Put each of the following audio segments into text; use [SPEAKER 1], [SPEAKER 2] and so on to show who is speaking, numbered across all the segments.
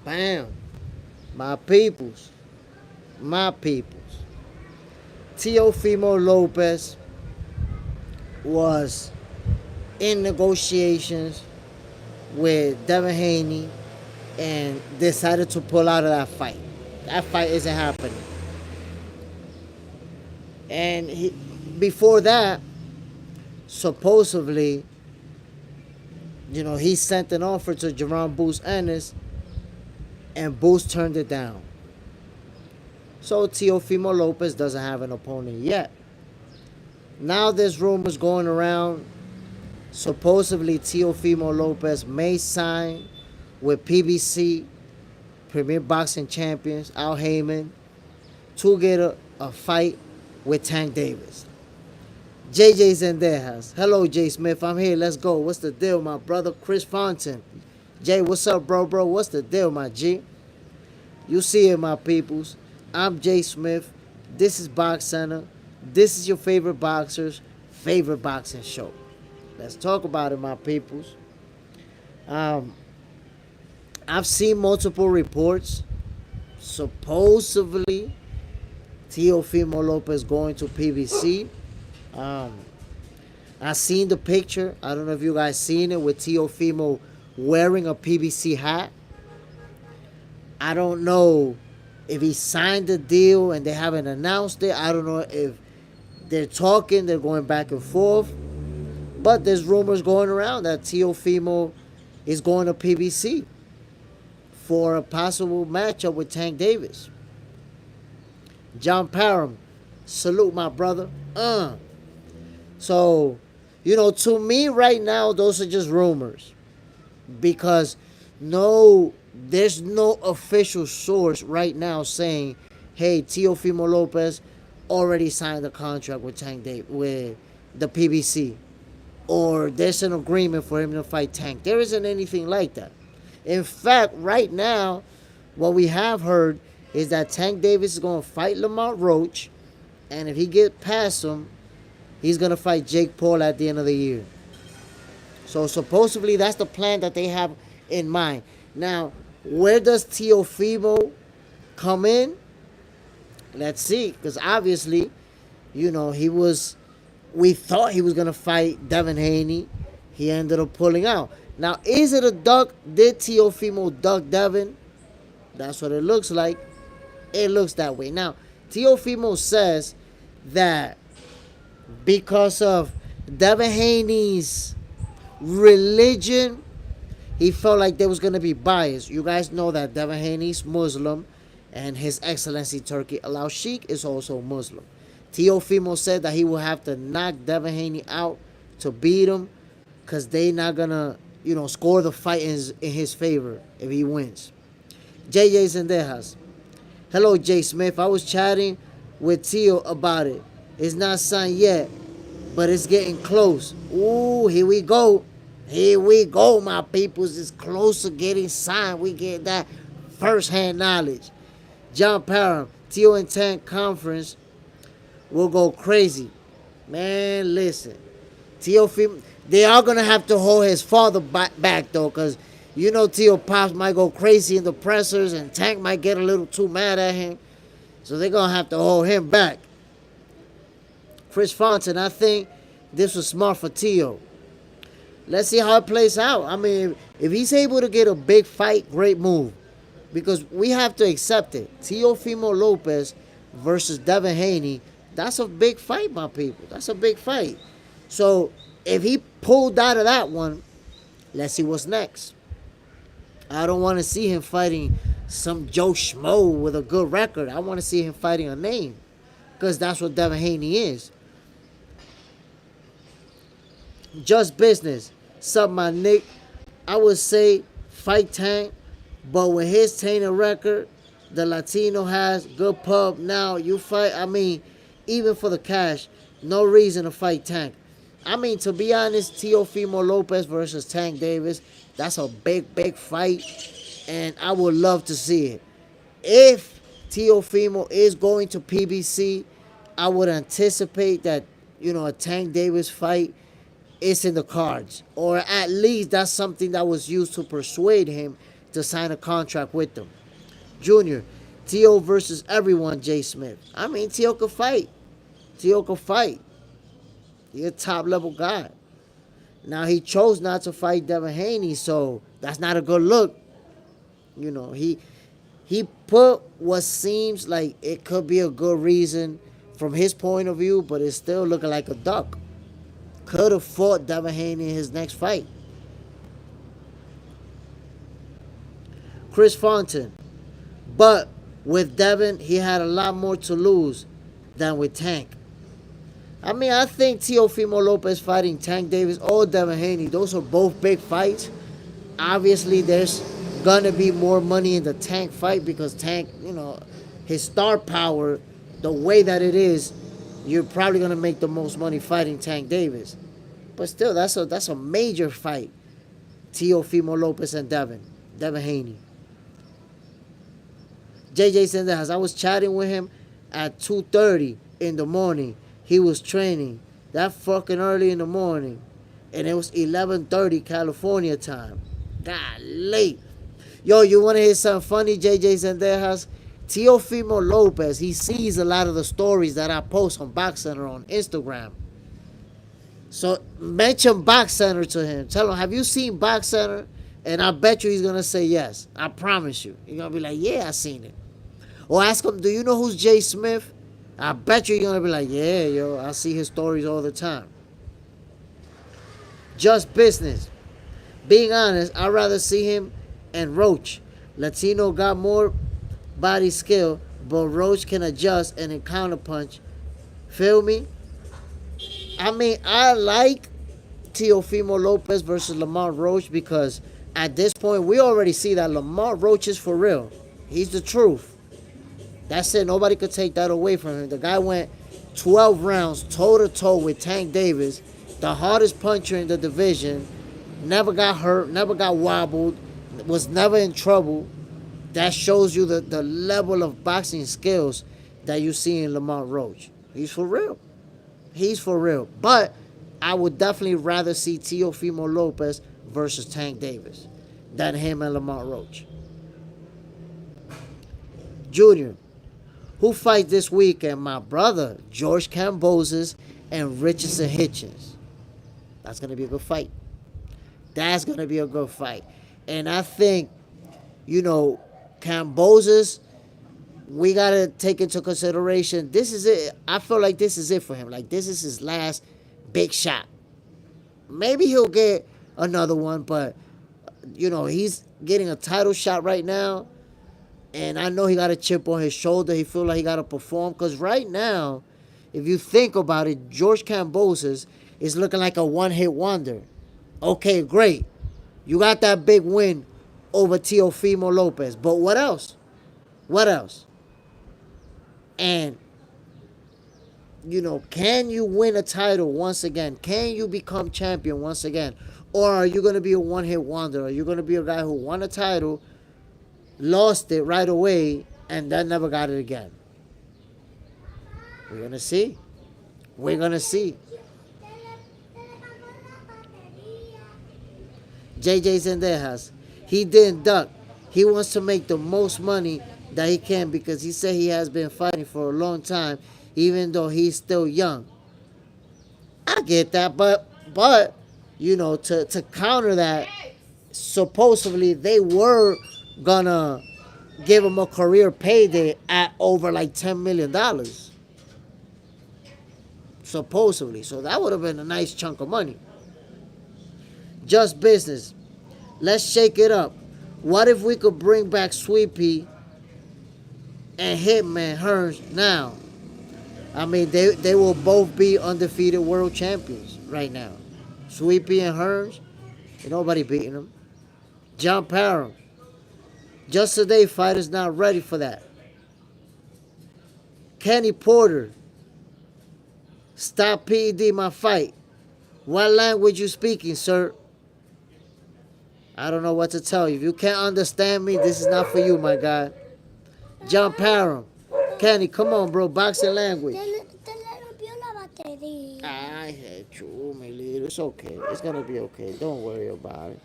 [SPEAKER 1] Bam. My peoples. My peoples. Teofimo Lopez was in negotiations with Devin Haney and decided to pull out of that fight. That fight isn't happening. And before that, supposedly, he sent an offer to Jerome Boots Ennis, and Boots turned it down. So Teofimo Lopez doesn't have an opponent yet. Now there's rumors going around. Supposedly Teofimo Lopez may sign with PBC, Premier Boxing Champions, Al Heyman, to get a fight with Tank Davis. JJ's in their house. Hello, Jay Smith. I'm here. Let's go. What's the deal, my brother? Chris Fontaine. Jay, what's up, bro? What's the deal, my G? You see it, my peoples. I'm Jay Smith. This is Box Center. This is your favorite boxer's favorite boxing show. Let's talk about it, my peoples. I've seen multiple reports. Supposedly, Teofimo Lopez going to PBC. I seen the picture. I don't know if you guys seen it with Teofimo wearing a PBC hat. I don't know if he signed the deal and they haven't announced it. I don't know if they're talking, they're going back and forth. But there's rumors going around that Teofimo is going to PBC for a possible matchup with Tank Davis. John Parham, salute my brother. So, to me right now, those are just rumors. Because there's no official source right now saying, hey, Teofimo Lopez already signed a contract with Tank Davis, with the PBC. Or there's an agreement for him to fight Tank. There isn't anything like that. In fact, right now, what we have heard is that Tank Davis is going to fight Lamont Roach. And if he gets past him, he's going to fight Jake Paul at the end of the year. So supposedly that's the plan that they have in mind. Now, where does Teofimo come in? Let's see. Because obviously, we thought he was going to fight Devin Haney. He ended up pulling out. Now, is it a duck? Did Teofimo duck Devin? That's what it looks like. It looks that way. Now, Teofimo says that because of Devin Haney's religion, he felt like there was going to be bias. You guys know that Devin Haney's Muslim, and His Excellency Turki Al-Sheikh is also Muslim. Teofimo said that he will have to knock Devin Haney out to beat him because they not going to, score the fight in his favor if he wins. JJ's in their house. Hello, Jay Smith. I was chatting with Teo about it. It's not signed yet, but it's getting close. Ooh, here we go. Here we go, my peoples. It's close to getting signed. We get that first-hand knowledge. John Parham, Teo and Tank Conference will go crazy. Man, listen. Teofimo, they are going to have to hold his father back, though, because Teo Pops might go crazy in the pressers, and Tank might get a little too mad at him. So they're going to have to hold him back. Chris Fontaine, I think this was smart for Teo. Let's see how it plays out. I mean, if he's able to get a big fight, great move. Because we have to accept it. Teofimo Lopez versus Devin Haney, that's a big fight, my people. That's a big fight. So if he pulled out of that one, let's see what's next. I don't want to see him fighting some Joe Schmo with a good record. I want to see him fighting a name. Because that's what Devin Haney is. Just business. Sup, my Nick? I would say fight Tank. But with his tainted record, the Latino has good pub. Now you fight. I mean, even for the cash, no reason to fight Tank. I mean, to be honest, Teofimo Lopez versus Tank Davis, that's a big, big fight. And I would love to see it. If Teofimo is going to PBC, I would anticipate that, a Tank Davis fight is in the cards. Or at least that's something that was used to persuade him to sign a contract with them. Junior, Tio versus everyone, Jay Smith. I mean, Tio could fight. Tio could fight. He's a top level guy. Now he chose not to fight Devin Haney, so that's not a good look. You know, he put what seems like it could be a good reason from his point of view, but it's still looking like a duck. Could have fought Devin Haney in his next fight. Chris Fontaine. But with Devin, he had a lot more to lose than with Tank. I mean, I think Teofimo Lopez fighting Tank Davis or Devin Haney, those are both big fights. Obviously, there's going to be more money in the Tank fight because Tank, you know, his star power, the way that it is, you're probably going to make the most money fighting Tank Davis. But still, that's a major fight. Teofimo Lopez and Devin Haney. JJ Sendejas, I was chatting with him at 2:30 in the morning. He was training that fucking early in the morning. And it was 11:30 California time. God late. Yo, you want to hear something funny, JJ Sendejas? Teofimo Lopez, he sees a lot of the stories that I post on Box Center on Instagram. So mention Box Center to him. Tell him, have you seen Box Center? And I bet you he's going to say yes. I promise you. He's going to be like, yeah, I seen it. Or ask him, do you know who's Jay Smith? I bet you're going to be like, yeah, yo, I see his stories all the time. Just business. Being honest, I'd rather see him and Roach. Latino got more body skill, but Roach can adjust and then counterpunch. Feel me? I mean, I like Teofimo Lopez versus Lamar Roach because at this point, we already see that Lamar Roach is for real. He's the truth. That's it. Nobody could take that away from him. The guy went 12 rounds toe-to-toe with Tank Davis, the hardest puncher in the division, never got hurt, never got wobbled, was never in trouble. That shows you the level of boxing skills that you see in Lamar Roach. He's for real. He's for real. But I would definitely rather see Teofimo Lopez versus Tank Davis than him and Lamar Roach. Junior, who fight this weekend? My brother, George Kambosos and Richardson Hitchens. That's going to be a good fight. That's going to be a good fight. And I think, you know, Kambosos, we got to take into consideration, this is it. I feel like this is it for him. Like, this is his last big shot. Maybe he'll get another one, but, you know, he's getting a title shot right now. And I know he got a chip on his shoulder. He feel like he got to perform. Because right now, if you think about it, George Kambosos is looking like a one-hit wonder. Okay, great. You got that big win over Teofimo Lopez. But what else? What else? And, you know, can you win a title once again? Can you become champion once again? Or are you going to be a one-hit wonder? Are you going to be a guy who won a title, lost it right away, and then never got it again? We're going to see. We're going to see. JJ Sendejas, he didn't duck. He wants to make the most money that he can because he said he has been fighting for a long time, even though he's still young. I get that, but you know, to counter that, supposedly they were gonna give him a career payday at over like $10 million. Supposedly. So that would have been a nice chunk of money. Just business. Let's shake it up. What if we could bring back Sweepy and Hitman Hearns now? I mean, they will both be undefeated world champions right now. Sweepy and Hearns, ain't nobody beating them. John Parham. Just today, fighters not ready for that. Kenny Porter. Stop PED my fight. What language you speaking, sir? I don't know what to tell you. If you can't understand me, this is not for you, my guy. John Parham. Kenny, come on, bro. Boxing language. I hate you, my little. It's okay. It's going to be okay. Don't worry about it.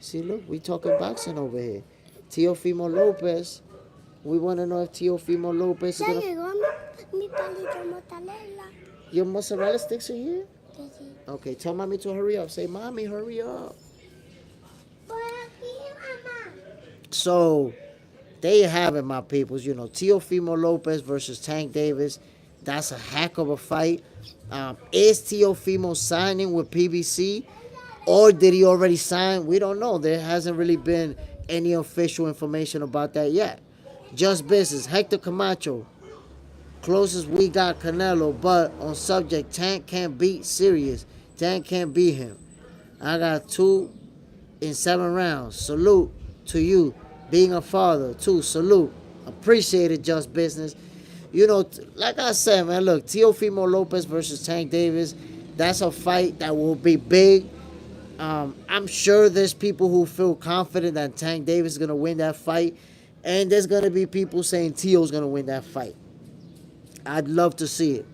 [SPEAKER 1] See, look, we talking boxing over here. Teofimo Lopez. We want to know if Teofimo Lopez is
[SPEAKER 2] Ya
[SPEAKER 1] gonna.
[SPEAKER 2] llegó mi palito de mozzarella.
[SPEAKER 1] Your mozzarella sticks are here.
[SPEAKER 2] Que sí.
[SPEAKER 1] Okay, tell mommy to hurry up. Say, mommy, hurry up.
[SPEAKER 2] Por aquí, mamá.
[SPEAKER 1] So, there you have it, my peoples. You know, Teofimo Lopez versus Tank Davis. That's a heck of a fight. Is Teofimo signing with PBC? Or did he already sign? We don't know. There hasn't really been any official information about that yet. Just business. Hector Camacho. Closest we got Canelo. But on subject, Tank can't beat Sirius. Tank can't beat him. I got 2 in 7 rounds. Salute to you. Being a father, too. Salute. Appreciate it, just business. You know, like I said, man, look, Teofimo Lopez versus Tank Davis, that's a fight that will be big. I'm sure there's people who feel confident that Tank Davis is going to win that fight. And there's going to be people saying Teo's going to win that fight. I'd love to see it.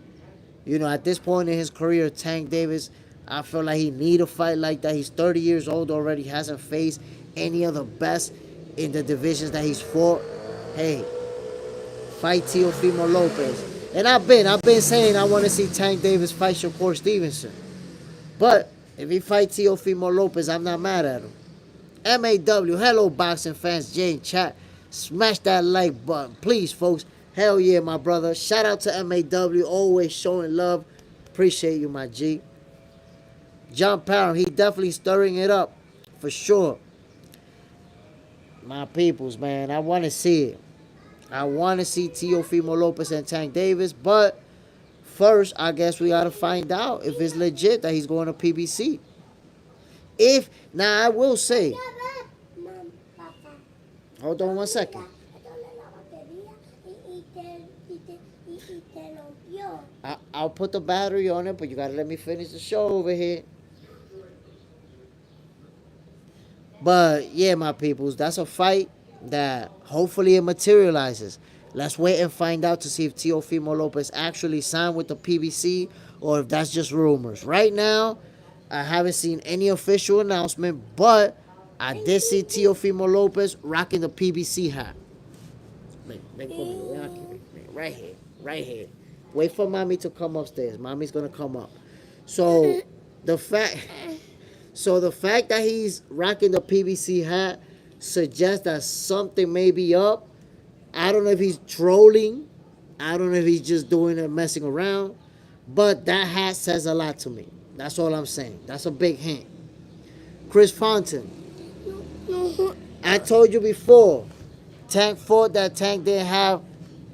[SPEAKER 1] You know, at this point in his career, Tank Davis, I feel like he need a fight like that. He's 30 years old already, hasn't faced any of the best in the divisions that he's fought. Hey, fight Teofimo Lopez. And I've been saying I want to see Tank Davis fight Shakur Stevenson. But if he fights Teofimo Lopez, I'm not mad at him. MAW, hello boxing fans, Jay in chat. Smash that like button, please, folks. Hell yeah, my brother. Shout out to MAW, always showing love. Appreciate you, my G. John Parham, he definitely stirring it up, for sure. My peoples, man, I want to see it. I want to see Teofimo Lopez and Tank Davis, but first, I guess we got to find out if it's legit that he's going to PBC. Now I will say, hold on one second. I'll put the battery on it, but you got to let me finish the show over here. But yeah, my peoples, that's a fight that hopefully it materializes. Let's wait and find out to see if Teofimo Lopez actually signed with the PBC or if that's just rumors. Right now, I haven't seen any official announcement, but I did see Teofimo Lopez rocking the PBC hat. Right here, right here. Wait for mommy to come upstairs. Mommy's gonna come up. So the fact that he's rocking the PBC hat suggests that something may be up. I don't know if he's trolling. I don't know if he's just doing it, messing around. But that hat says a lot to me. That's all I'm saying. That's a big hint. Chris Fontaine. I told you before. Tank fought that Tank didn't have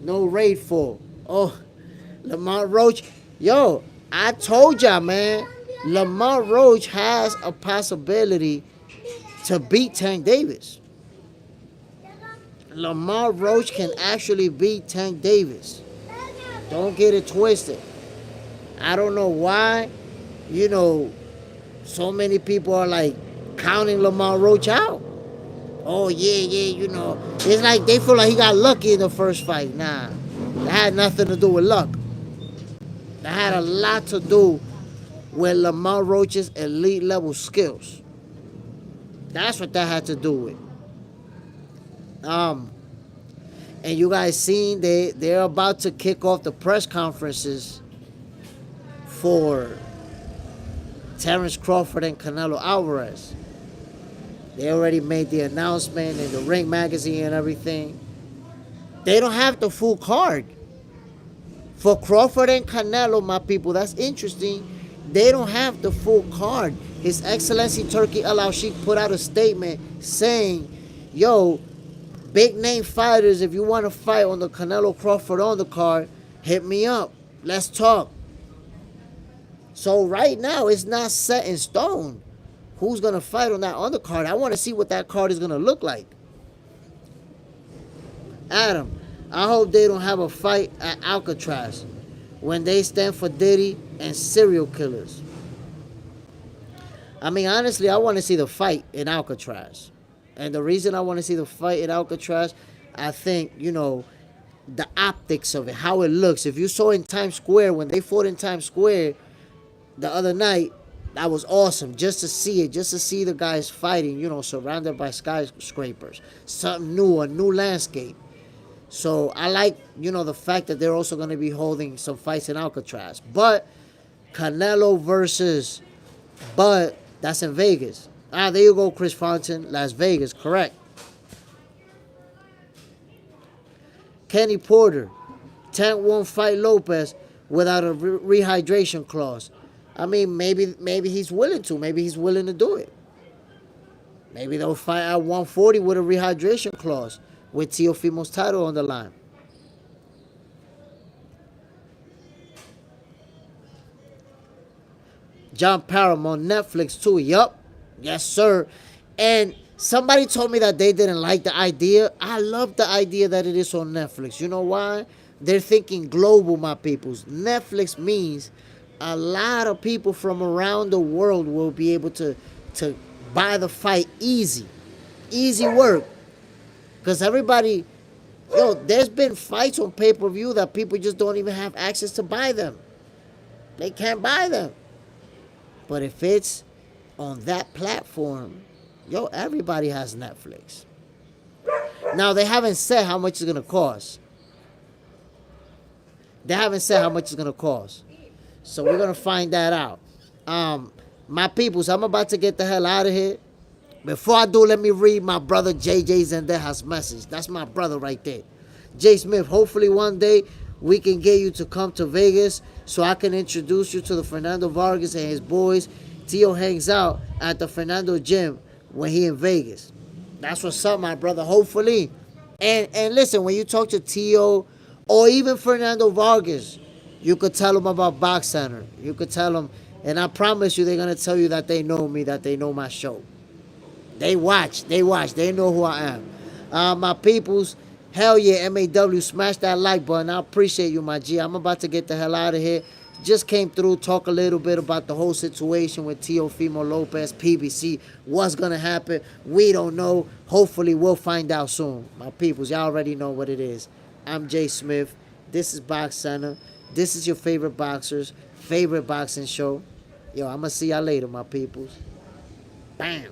[SPEAKER 1] no raid for. Oh, Lamont Roach. Yo, I told y'all, man. Lamont Roach has a possibility to beat Tank Davis. Lamont Roach can actually beat Tank Davis. Don't get it twisted. I don't know why, you know, so many people are like counting Lamont Roach out. Oh, yeah, you know. It's like they feel like he got lucky in the first fight. Nah, that had nothing to do with luck. That had a lot to do with Lamont Roach's elite level skills. That's what that had to do with. And you guys seen they're about to kick off the press conferences for Terence Crawford and Canelo Alvarez. They already made the announcement in the Ring magazine and everything. They don't have the full card. For Crawford and Canelo, my people, that's interesting. They don't have the full card. His Excellency Turki Al-Sheikh put out a statement saying, yo, big name fighters, if you want to fight on the Canelo Crawford on the card, hit me up. Let's talk. So right now, it's not set in stone who's going to fight on that undercard. I want to see what that card is going to look like. Adam, I hope they don't have a fight at Alcatraz when they stand for Diddy and serial killers. I mean, honestly, I want to see the fight in Alcatraz. And the reason I want to see the fight in Alcatraz, I think, you know, the optics of it, how it looks. If you saw in Times Square, when they fought in Times Square the other night, That was awesome just to see it, just to see the guys fighting, surrounded by skyscrapers. Something new, a new landscape. So I like, the fact that they're also going to be holding some fights in Alcatraz. But Canelo versus Bud, that's in Vegas. There you go, Chris Fontaine, Las Vegas, correct. Kenny Porter, Tank won't fight Lopez without a rehydration clause. I mean, maybe he's willing to. Maybe he's willing to do it. Maybe they'll fight at 140 with a rehydration clause with Teofimo's title on the line. John Parham on Netflix too. Yup. Yes, sir. And somebody told me that they didn't like the idea. I love the idea that it is on Netflix. You know why? They're thinking global, my peoples. Netflix means a lot of people from around the world will be able to buy the fight easy. Easy work. Because everybody, there's been fights on pay-per-view that people just don't even have access to buy them. They can't buy them. But if it's on that platform, everybody has Netflix. Now, they haven't said how much it's going to cost. They haven't said how much it's going to cost. So we're going to find that out. My peoples, I'm about to get the hell out of here. Before I do, let me read my brother JJ Zendeja's message. That's my brother right there. Jay Smith, hopefully one day we can get you to come to Vegas so I can introduce you to the Fernando Vargas and his boys. Tio hangs out at the Fernando gym when he in Vegas. That's what's up, my brother. Hopefully. And listen, when you talk to Tio or even Fernando Vargas, you could tell them about Box Center. You could tell them, and I promise you they're going to tell you that they know me, that they know my show. They watch. They know who I am. My peoples, hell yeah, MAW, smash that like button. I appreciate you, my G. I'm about to get the hell out of here. Just came through, talk a little bit about the whole situation with Teofimo Lopez, PBC. What's going to happen? We don't know. Hopefully, we'll find out soon. My peoples, y'all already know what it is. I'm Jay Smith. This is Box Center. This is your favorite boxer's favorite boxing show. I'm going to see y'all later, my peoples. Bam.